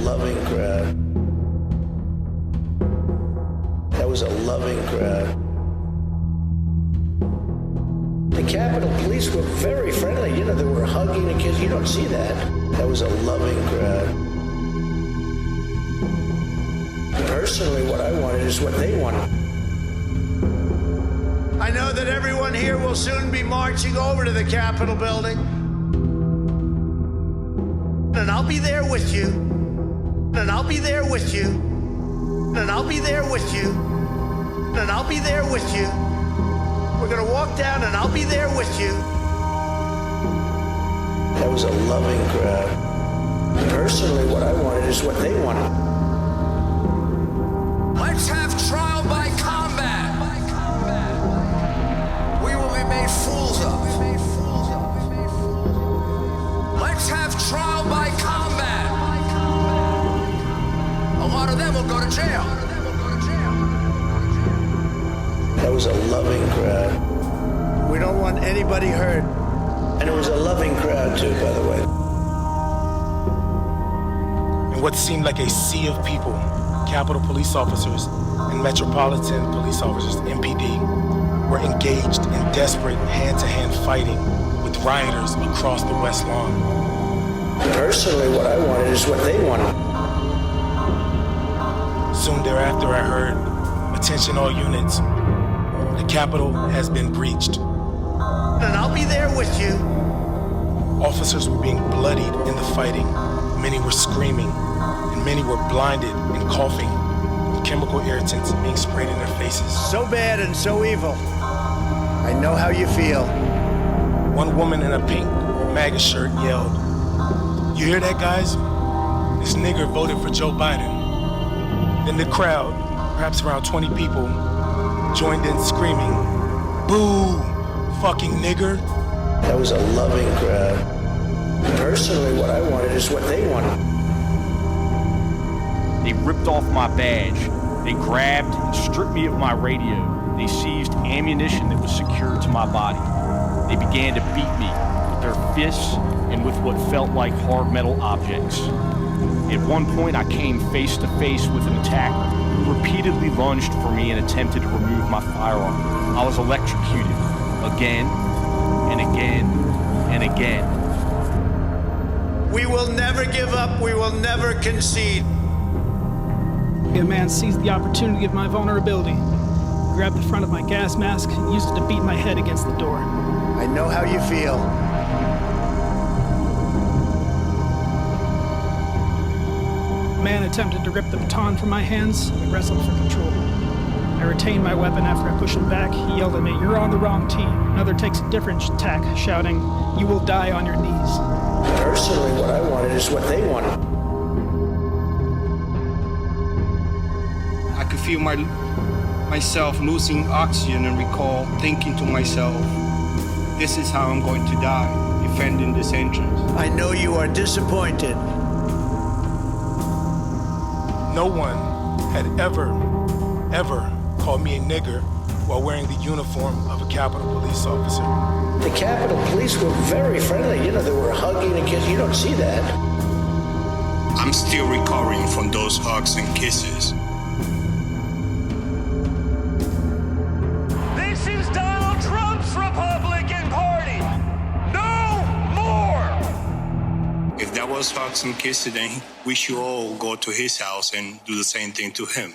loving crowd. That was a loving crowd. The Capitol Police were very friendly. You know, they were hugging and kissing. You don't see that. That was a loving crowd. Personally, what I wanted is what they wanted. I know that everyone here will soon be marching over to the Capitol building. And I'll be there with you. And I'll be there with you. And I'll be there with you. And I'll be there with you. We're gonna walk down and I'll be there with you. That was a loving crowd. Personally, what I wanted is what they wanted. Let's have trial by combat. We will be made fools of. Let's have trial by combat. A lot of them will go to jail. That was a loving crowd. We don't want anybody hurt. And it was a loving crowd too, by the way. In what seemed like a sea of people, Capitol Police officers and Metropolitan Police officers, MPD, were engaged in desperate hand-to-hand fighting with rioters across the West Lawn. Personally, what I wanted is what they wanted. Soon thereafter, I heard, "Attention all units. The Capitol has been breached." And I'll be there with you. Officers were being bloodied in the fighting. Many were screaming, and many were blinded and coughing from chemical irritants being sprayed in their faces. So bad and so evil. I know how you feel. One woman in a pink MAGA shirt yelled, "You hear that, guys? This nigger voted for Joe Biden." Then the crowd, perhaps around 20 people, joined in screaming, "Boo, fucking nigger." That was a loving crowd. Personally, what I wanted is what they wanted. They ripped off my badge. They grabbed and stripped me of my radio. They seized ammunition that was secured to my body. They began to beat me with their fists and with what felt like hard metal objects. At one point, I came face to face with an attacker who repeatedly lunged for me and attempted to remove my firearm. I was electrocuted again and again and again. We will never give up. We will never concede. A man seized the opportunity of my vulnerability, grabbed the front of my gas mask, and used it to beat my head against the door. I know how you feel. A man attempted to rip the baton from my hands, and we wrestled for control. I retained my weapon after I pushed him back. He yelled at me, "You're on the wrong team." Another takes a different tack, shouting, "You will die on your knees." Personally, what I wanted is what they wanted. I could feel myself losing oxygen and recall thinking to myself, this is how I'm going to die, defending this entrance. I know you are disappointed. No one had ever called me a nigger while wearing the uniform of a Capitol Police officer. The Capitol Police were very friendly. You know, they were hugging and kissing. You don't see that. I'm still recovering from those hugs and kisses. This is Donald Trump's Republican Party. No more! If that was hugs and kisses, then we should all go to his house and do the same thing to him.